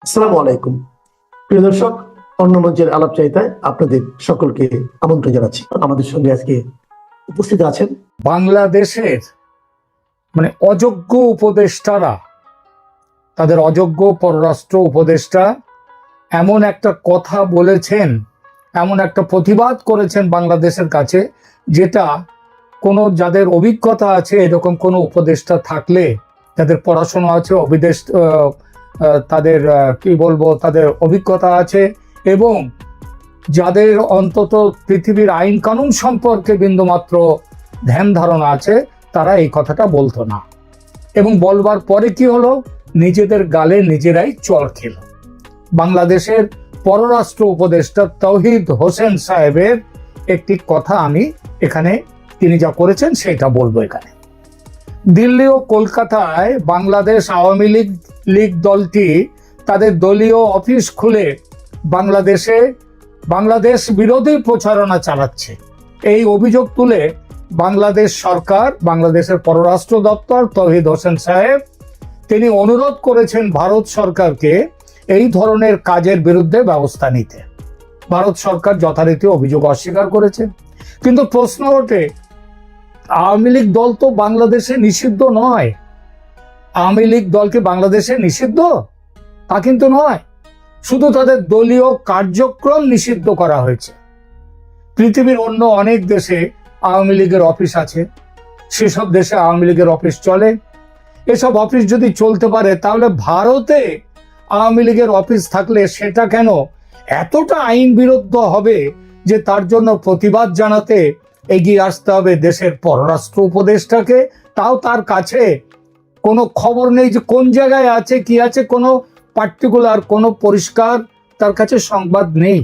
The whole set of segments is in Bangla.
আসসালামু আলাইকুম। প্রিয় দর্শক, অন্য মঞ্চের আলাপচারিতায় আপনাদের সকলকে আমন্ত্রণ জানাচ্ছি। আমাদের সঙ্গে আজকে উপস্থিত আছেন বাংলাদেশের অযোগ্য উপদেষ্টারা, তাদের অযোগ্য পররাষ্ট্র উপদেষ্টা এমন একটা কথা বলেছেন, এমন একটা প্রতিবাদ করেছেন বাংলাদেশের কাছে, যেটা যাদের অভিজ্ঞতা আছে, এরকম কোনো উপদেষ্টা থাকলে, যাদের পড়াশোনা আছে, তাদের তাদের অভিজ্ঞতা আছে এবং যাদের অন্তত পৃথিবীর আইন কানুন সম্পর্কে বিন্দুমাত্র ধ্যান ধারণা আছে, তারা এই কথাটা বলতো না। এবং বলবার পরে কি হলো? নিজেদের গালে নিজেরাই চড় খেল। বাংলাদেশের পররাষ্ট্র উপদেষ্টা তৌহিদ হোসেন সাহেবের একটি কথা আমি এখানে, তিনি যা করেছেন সেটা বলবো এখানে। দিল্লি ও কলকাতায় বাংলাদেশ আওয়ামী লীগ দলটি তাদের দলীয় অফিস খুলে বাংলাদেশ বিরোধী প্রচারণা চালাচ্ছে। এই অভিযোগ তুলে বাংলাদেশ সরকার, বাংলাদেশের পররাষ্ট্র দপ্তর, তৌহিদ হোসেন সাহেব, তিনি অনুরোধ করেছেন ভারত সরকারকে এই ধরনের কাজের বিরুদ্ধে ব্যবস্থা নিতে। ভারত সরকার যথারীতি অভিযোগ অস্বীকার করেছে। কিন্তু প্রশ্ন ওঠে, আওয়ামী লীগ দল তো বাংলাদেশে নিষিদ্ধ নয়। আওয়ামী লীগ দলকে বাংলাদেশে নিষিদ্ধ? তা কিন্তু নয়। শুধু তাদের দলীয় কার্যক্রম নিষিদ্ধ করা হয়েছে। পৃথিবীর অন্য অনেক দেশে আওয়ামী লীগের অফিস আছে, সেসব দেশে আওয়ামী লীগের অফিস চলে। এসব অফিস যদি চলতে পারে, তাহলে ভারতে আওয়ামী লীগের অফিস থাকলে সেটা কেন এতটা আইন বিরুদ্ধ হবে যে তার জন্য প্রতিবাদ জানাতে এগিয়ে আসতে হবে দেশের পররাষ্ট্র উপদেষ্টাকে? তাও তার কাছে কোনো খবর নেই যে কোন জায়গায় আছে, কি আছে, কোনো পার্টিকুলার, কোনো পরিষ্কার তার কাছে সংবাদ নেই।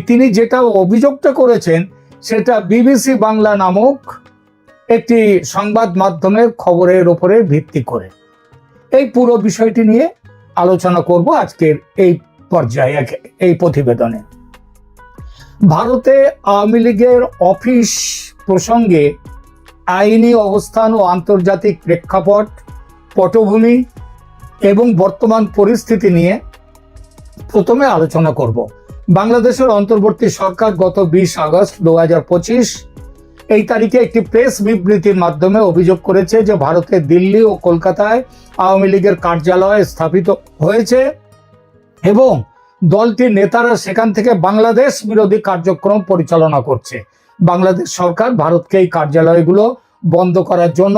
তিনি যেটা অভিযোগটা করেছেন, সেটা বিবিসি বাংলা নামক একটি সংবাদ মাধ্যমের খবরের উপরে ভিত্তি করে। এই পুরো বিষয়টি নিয়ে আলোচনা করব আজকের এই পর্যায়ে, এই প্রতিবেদনে। ভারতে আওয়ামী লীগের অফিস প্রসঙ্গে আইনি অবস্থান ও আন্তর্জাতিক প্রেক্ষাপট, পটভূমি এবং বর্তমান পরিস্থিতি নিয়ে প্রথমে আলোচনা করব। বাংলাদেশের অন্তর্বর্তী সরকার গত 20 আগস্ট 2025 এই তারিখে একটি প্রেস বিবৃতির মাধ্যমে অভিযোগ করেছে যে ভারতের দিল্লি ও কলকাতায় আওয়ামী লীগের কার্যালয় স্থাপিত হয়েছে এবং দলটির নেতারা সেখান থেকে বাংলাদেশ বিরোধী কার্যক্রম পরিচালনা করছে। বাংলাদেশ সরকার ভারতকে এই কার্যালয়গুলো বন্ধ করার জন্য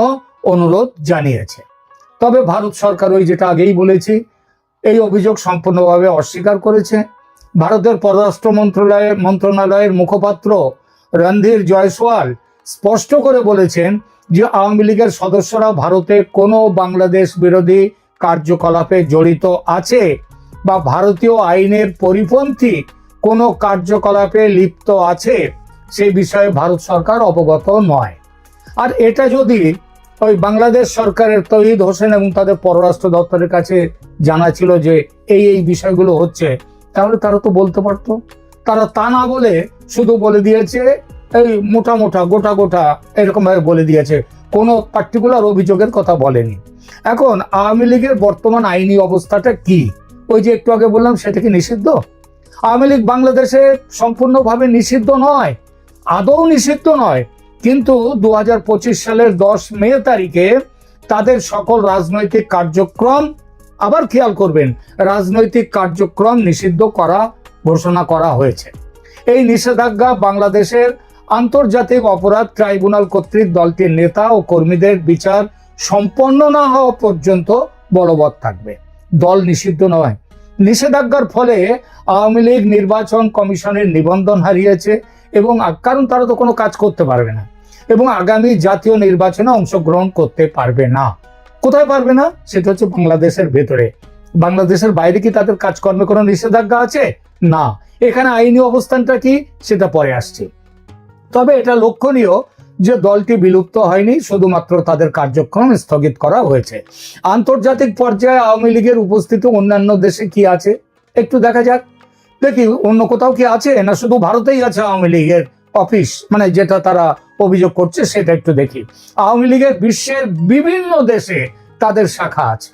অনুরোধ জানিয়েছে। তবে ভারত সরকার, ওই যেটা আগেই বলেছি, এই অভিযোগ সম্পূর্ণভাবে অস্বীকার করেছে। ভারতের পররাষ্ট্র মন্ত্রণালয়ের মুখপাত্র রণধীর জয়সওয়াল স্পষ্ট করে বলেছেন যে আওয়ামী লীগের সদস্যরা ভারতে কোনো বাংলাদেশ বিরোধী কার্যকলাপে জড়িত আছে বা ভারতীয় আইনের পরিপন্থী কোনো কার্যকলাপে লিপ্ত আছে, সেই বিষয়ে ভারত সরকার অবগত নয়। আর এটা যদি ওই বাংলাদেশ সরকারের তৌহিদ হোসেন এবং তাদের পররাষ্ট্র দপ্তরের কাছে জানা ছিল যে এই বিষয়গুলো হচ্ছে, তাহলে তারা তো বলতে পারতো। তারা তা না বলে শুধু বলে দিয়েছে এই গোটা গোটা এরকম ভাবে বলে দিয়েছে, কোনো পার্টিকুলার অভিযোগের কথা বলেনি। এখন আওয়ামী লীগের বর্তমান আইনি অবস্থাটা কি? ওই যে একটু আগে বললাম, সেটা কি নিষিদ্ধ? আওয়ামী লীগ বাংলাদেশে সম্পূর্ণভাবে নিষিদ্ধ নয়, আদৌ নিষিদ্ধ নয়। কিন্তু 2025 সালের 10 মে তারিখে তাদের সকল রাজনৈতিক কার্যক্রম, আবার খেয়াল করবেন, রাজনৈতিক কার্যক্রম নিষিদ্ধ করা ঘোষণা করা হয়েছে। এই নিষেধাজ্ঞা বাংলাদেশের আন্তর্জাতিক অপরাধ ট্রাইব্যুনাল কর্তৃক দলটির নেতা ও কর্মীদের বিচার সম্পন্ন না হওয়া পর্যন্ত বলবৎ থাকবে। দল নিষিদ্ধ নয়। নিষেধাজ্ঞার ফলে আওয়ামী লীগ নির্বাচন কমিশনের নিবন্ধন হারিয়েছে এবং কারণ তারা তো কোনো কাজ করতে পারবে না এবং আগামী জাতীয় নির্বাচনে অংশগ্রহণ করতে পারবে না। কোথায় পারবে না? সেটা হচ্ছে বাংলাদেশের ভেতরে। বাংলাদেশের বাইরে কি তাদের কাজকর্মে কোনো নিষেধাজ্ঞা আছে? না। এখানে আইনি অবস্থানটা কি, সেটা পরে আসছে। তবে এটা লক্ষণীয় যে দলটি বিলুপ্ত হয়নি, শুধুমাত্র তাদের কার্যক্রম স্থগিত করা হয়েছে। আন্তর্জাতিক পর্যায়ে আওয়ামী লীগের উপস্থিতি অন্যান্য দেশে কি আছে একটু দেখা যাক। দেখি অন্য কোথাও কি আছে, না শুধু ভারতেই আছে আওয়ামী লীগের অফিস, যেটা তারা অভিযোগ করছে সেটা একটু দেখি। আওয়ামী লীগের বিশ্বের বিভিন্ন দেশে তাদের শাখা আছে।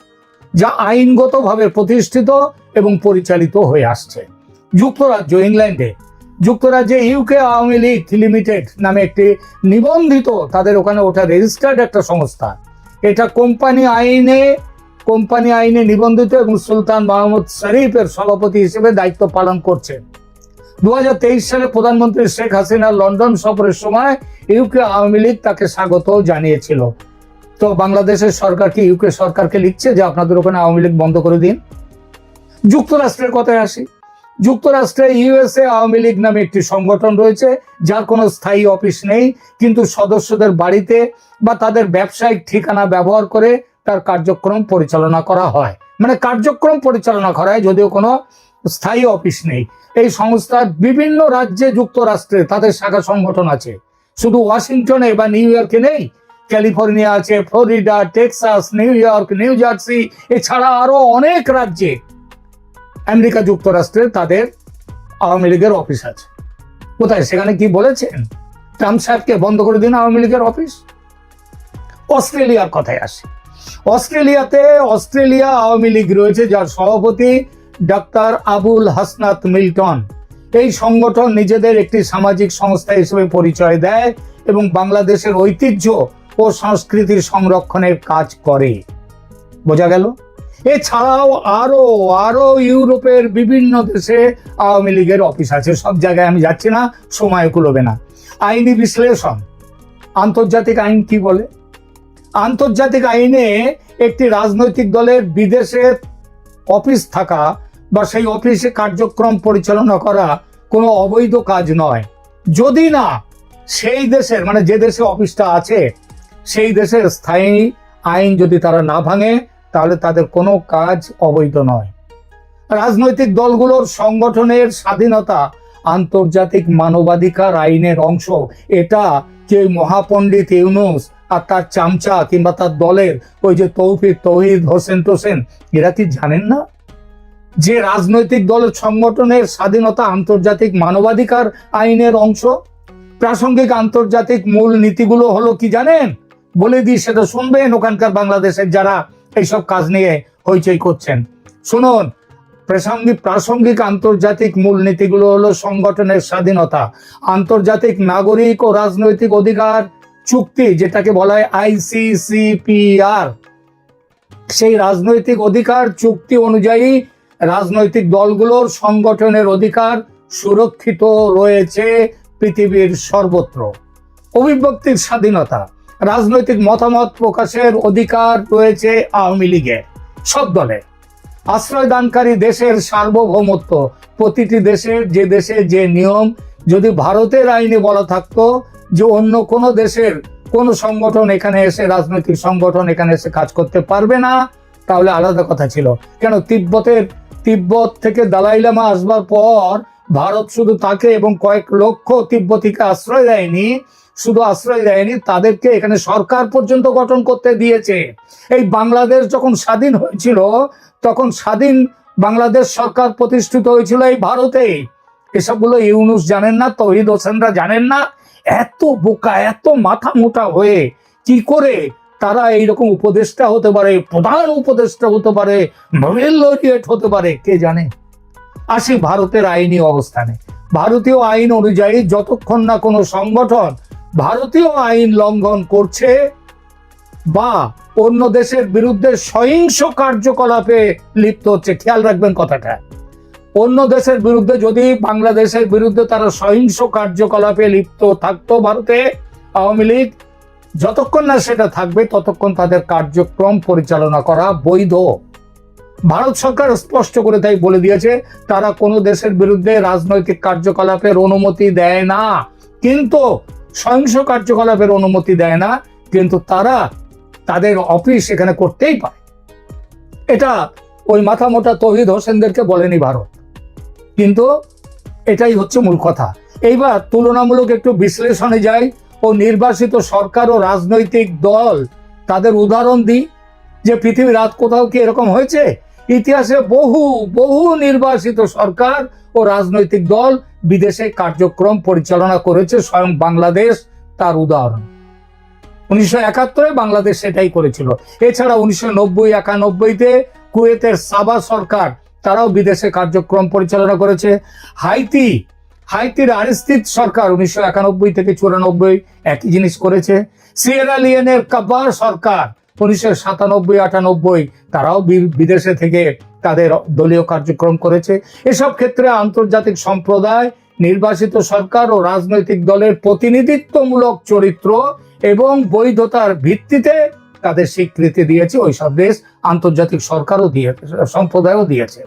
যা আইনগতভাবে প্রতিষ্ঠিত এবং পরিচালিত হয়ে আসছে। যুক্তরাজ্য, ইংল্যান্ডে, যুক্তরাজ্যে ইউকে আওয়ামী লীগ লিমিটেড নামে একটি নিবন্ধিত, তাদের ওখানে ওটা রেজিস্টার্ড একটা সংস্থা। এটা কোম্পানি আইনে নিবন্ধিত এবং সুলতান মাহমুদ শরীফের সভাপতি হিসেবে দায়িত্ব পালন করছে। 2023 সালে প্রধানমন্ত্রী শেখ হাসিনা লন্ডন সফরের সময় ইউকে আওয়ামী লীগ তাকে স্বাগত জানিয়েছিল। তো বাংলাদেশের সরকার কি ইউকে সরকারকে লিখছে যে আপনাদের ওখানে আওয়ামী লীগ বন্ধ করে দিন? যুক্তরাষ্ট্রের কথায় আসি। যুক্তরাষ্ট্রে ইউএসএ আওয়ামী লীগ নামে একটি সংগঠন রয়েছে, যার কোনো স্থায়ী অফিস নেই, কিন্তু সদস্যদের বাড়িতে বা তাদের ব্যবসায়িক ঠিকানা ব্যবহার করে তার কার্যক্রম পরিচালনা করা হয়। মানে কার্যক্রম পরিচালনা করা হয়, যদিও কোনো স্থায়ী অফিস নেই। এই সংস্থার বিভিন্ন রাজ্যে যুক্তরাষ্ট্রে তাদের শাখা সংগঠন আছে। শুধু ওয়াশিংটনে বা নিউ ইয়র্কে নেই, ক্যালিফোর্নিয়া আছে, Florida, Texas, new York, new jersey, এছাড়া আরো অনেক রাজ্যে আমেরিকা যুক্তরাষ্ট্রে তাদের আওয়ামী লীগের অফিস আছে। কোথায়? সেখানে কি বলেছেন? ট্রাম্প সাহেবকে বন্ধ করে দিন আওয়ামী লীগের অফিস। অস্ট্রেলিয়ার কথায় আসে। অস্ট্রেলিয়া আওয়ামী লীগ রয়েছে, যার সভাপতি ডাক্তার আবুল হাসনাত মিল্টন। এই সংগঠন নিজেদের একটি সামাজিক সংস্থা হিসেবে পরিচয় দেয় এবং বাংলাদেশের ঐতিহ্য ও সংস্কৃতির সংরক্ষণের কাজ করে। বোঝা গেল? এছাড়াও আরো ইউরোপের বিভিন্ন দেশে আওয়ামী লীগের অফিস আছে। সব জায়গায় আমি যাচ্ছি না, সময় কুলোবে না। আইনি বিশ্লেষণ। আন্তর্জাতিক আইন কি বলে? আন্তর্জাতিক আইনে একটি রাজনৈতিক দলের বিদেশে অফিস থাকা বা সেই অফিসে কার্যক্রম পরিচালনা করা কোনো অবৈধ কাজ নয়, যদি না সেই দেশের, মানে যে দেশে অফিসটা আছে সেই দেশের স্থায়ী আইন যদি তারা না ভাঙে, তাহলে তাদের কোনো কাজ অবৈধ নয়। রাজনৈতিক দলগুলোর সংগঠনের স্বাধীনতা আন্তর্জাতিক মানবাধিকার আইনের অংশ। এটা যে মহাপণ্ডিত ইউনূস আর তার চামচা কিংবা তার দলের ওই যে তৌফিক, তৌহিদ, হোসেন টোসেন, এরা কি জানেন না যে রাজনৈতিক দলের সংগঠনের স্বাধীনতা আন্তর্জাতিক মানবাধিকার আইনের অংশ? প্রাসঙ্গিক আন্তর্জাতিক মূল নীতিগুলো হলো কি জানেন? বলে দিই, সেটা শুনবেন ওখানকার বাংলাদেশের যারা এইসব কাজ নিয়ে হইচই করছেন। শুনুন, প্রাসঙ্গিক আন্তর্জাতিক মূলনীতিগুলো হলো সংগঠনের স্বাধীনতা, আন্তর্জাতিক নাগরিক ও রাজনৈতিক অধিকার চুক্তি, যেটাকে বলা হয় ICCPR, সেই রাজনৈতিক অধিকার চুক্তি অনুযায়ী রাজনৈতিক দলগুলোর সংগঠনের অধিকার সুরক্ষিত রয়েছে পৃথিবীর সর্বত্র। অভিব্যক্তির স্বাধীনতা, রাজনৈতিক মতামত প্রকাশের অধিকার রয়েছে আওয়ামী লীগের, সব দলের। আশ্রয়দানকারী দেশের সার্বভৌমত্ব, প্রতিটি দেশের যে দেশে যে নিয়ম, যদি ভারতের আইনে বলা থাকতো যে অন্য কোনো দেশের কোনো সংগঠন এখানে এসে, রাজনৈতিক সংগঠন এখানে এসে কাজ করতে পারবে না, তাহলে আলাদা কথা ছিল। কেন তিব্বত থেকে দালাই লামা আসবার পর ভারত শুধু তাকে এবং কয়েক লক্ষ তিব্বতীকে আশ্রয় দেয়নি, শুধু আশ্রয় দেয়নি, তাদেরকে এখানে সরকার পর্যন্ত গঠন করতে দিয়েছে। এই বাংলাদেশ যখন স্বাধীন হয়েছিল, তখন স্বাধীন বাংলাদেশ সরকার প্রতিষ্ঠিত হয়েছিল এই ভারতে। এসবগুলো ইউনূস জানেন না, তৌহিদ হোসেনরা জানেন না। এত বোকা, এত মাথা মোটা হয়ে কি করে তারা এইরকম উপদেষ্টা হতে পারে, প্রধান উপদেষ্টা হতে পারে, নোবেল লরিয়েট হতে পারে, কে জানে? আসি ভারতের আইনি অবস্থানে। ভারতীয় আইন অনুযায়ী যতক্ষণ না কোনো সংগঠন ভারতীয় আইন লঙ্ঘন করছে বা অন্য দেশের বিরুদ্ধে সহিংস কার্যকলাপে লিপ্ত হচ্ছে, খেয়াল রাখবেন কথাটা, অন্য দেশের বিরুদ্ধে যদি বাংলাদেশের বিরুদ্ধে তারা সহিংস কার্যকলাপে লিপ্ত থাকতো ভারতে, আওয়ামী লীগ, যতক্ষণ না সেটা থাকবে ততক্ষণ তাদের কার্যক্রম পরিচালনা করা বৈধ। ভারত সরকার স্পষ্ট করে তাই বলে দিয়েছে, তারা কোনো দেশের বিরুদ্ধে রাজনৈতিক কার্যকলাপের অনুমতি দেয় না, কিন্তু সহিংস কার্যকলাপের অনুমতি দেয় না, কিন্তু তারা তাদের অফিস এখানে করতেই পারে। এটা ওই মাথা মোটা তৌহিদ হোসেনদেরকে বলেনি ভারত, কিন্তু এটাই হচ্ছে মূল কথা। এইবার তুলনামূলক একটু বিশ্লেষণে যাই ও নির্বাচিত সরকার ও রাজনৈতিক দল, তাদের উদাহরণ দিই যে পৃথিবীর রাত কোথাও কি এরকম হয়েছে? ইতিহাসে বহু নির্বাচিত সরকার ও রাজনৈতিক দল বিদেশে কার্যক্রম পরিচালনা করেছে, স্বয়ং বাংলাদেশ তার উদাহরণ। 1971 বাংলাদেশ সেটাই করেছিল। এছাড়া 1990-91-তে কুয়েতের সাবা সরকার, তারাও বিদেশে কার্যক্রম পরিচালনা করেছে। হাইতির আরিস্তিদ সরকার 1991 থেকে 94 একই জিনিস করেছে। সিয়েরা লিওনের কাব্বার সরকার 1997-98 তারাও বিদেশে থেকে তাদের দলীয় কার্যক্রম করেছে। এসব ক্ষেত্রে আন্তর্জাতিক সম্প্রদায় নির্বাচিত সরকার ও রাজনৈতিক দলের প্রতিনিধিত্বমূলক চরিত্র এবং বৈধতার ভিত্তিতে তাদের স্বীকৃতি দিয়েছে। ওই সব দেশ আন্তর্জাতিক সরকারও দিয়েছে, সম্প্রদায়ও দিয়েছে।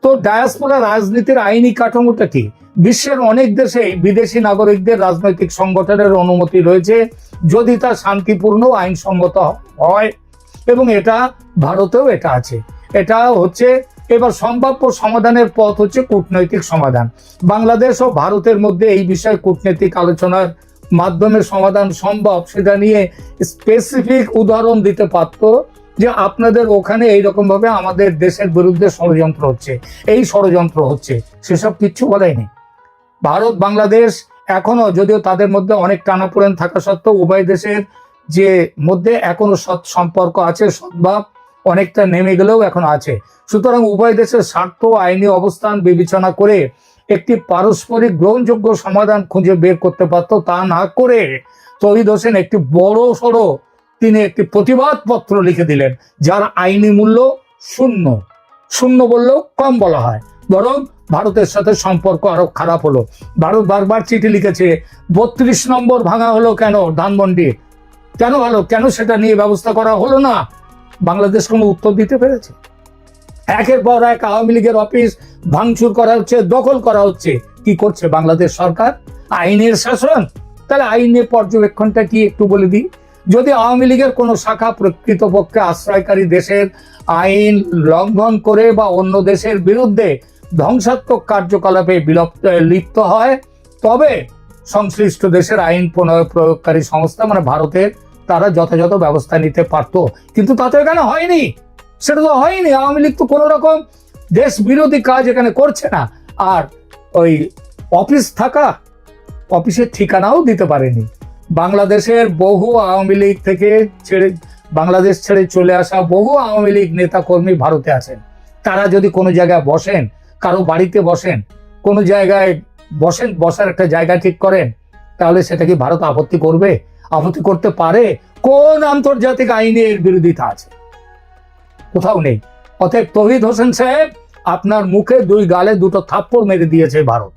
তো ডায়াসপোরা রাজনীতির আইনি কাঠামোটা কি? বিশ্বের অনেক দেশেই বিদেশি নাগরিকদের রাজনৈতিক সংগঠনের অনুমতি রয়েছে যদি তা শান্তিপূর্ণ আইনসম্মত হয়, এবং এটা ভারতেও এটা আছে। এটা হচ্ছে এবার সম্ভাব্য সমাধানের পথ হচ্ছে কূটনৈতিক সমাধান। বাংলাদেশ ও ভারতের মধ্যে এই বিষয়ে কূটনৈতিক আলোচনার মাধ্যমে সমাধান সম্ভব, সেটা নিয়ে স্পেসিফিক উদাহরণ দিতে পারতো যে আপনাদের ওখানে এইরকম ভাবে আমাদের দেশের বিরুদ্ধে ষড়যন্ত্র হচ্ছে, এই ষড়যন্ত্র হচ্ছে, সেসব কিচ্ছু বলেনি। ভারত বাংলাদেশ এখনো, যদিও তাদের মধ্যে অনেক টানাপোড়েন থাকা সত্ত্বেও, উভয় দেশের যে মধ্যে এখনো সৎ সম্পর্ক আছে, সদ্ভাব অনেকটা নেমে গেলেও এখন আছে। সুতরাং উভয় দেশের স্বার্থ আইনি অবস্থান বিবেচনা করে একটি পারস্পরিক গ্রহণযোগ্য সমাধান খুঁজে বের করতে পারতো। তা না করে তৌহিদ হোসেন একটি বড় সড়ো তিনি একটি প্রতিবাদ পত্র লিখে দিলেন, যার আইনি মূল্য শূন্য। শূন্য বললেও কম বলা হয়, বরং ভারতের সাথে সম্পর্ক আরো খারাপ হলো। ভারত বারবার চিঠি লিখেছে, 32 নম্বর ভাঙা হলো কেন ধানমন্ডি, কেন হলো, কেন সেটা নিয়ে ব্যবস্থা করা হলো না? বাংলাদেশ কোনো উত্তর দিতে পেরেছে? একের পর এক আওয়ামী লীগের অফিস ভাঙচুর করা হচ্ছে, দখল করা হচ্ছে। কি করছে বাংলাদেশ সরকার? আইনের শাসন। তাহলে আইনের পর্যবেক্ষণটা কি একটু বলে দিই। যদি আওয়ামী লীগের কোনো শাখা প্রকৃতপক্ষে আশ্রয়কারী দেশের আইন লঙ্ঘন করে বা অন্য দেশের বিরুদ্ধে ধ্বংসাত্মক কার্যকলাপে লিপ্ত হয়, তবে সংশ্লিষ্ট দেশের আইন প্রয়োগকারী সংস্থা মানে ভারতের, তারা যথাযথ ব্যবস্থা নিতে পারত। কিন্তু তা তো এখানে হয়নি, সেটা তো হয়নি। আওয়ামী লীগ তো কোনো রকম দেশ বিরোধী কাজ এখানে করছে না। আর ওই অফিস থাকা, অফিসের ঠিকানাও দিতে পারেনি। বাংলাদেশের বহু আওয়ামী লীগ থেকে বাংলাদেশ ছেড়ে চলে আসা বহু আওয়ামী লীগ নেতা কর্মী ভারতে আছেন। তারা যদি কোনো জায়গায় বসেন, কারো বাড়িতে বসেন, কোনো জায়গায় বসেন, বসার একটা জায়গা ঠিক করেন, তাহলে সেটা কি ভারত আপত্তি করবে? আপত্তি করতে পারে? কোন আন্তর্জাতিক আইনে এর বিরোধিতা আছে? কোথাও নেই। অতএব তৌহিদ হোসেন সাহেব, আপনার মুখে 2 গালে 2 থাপ্পড় মেরে দিয়েছে ভারত।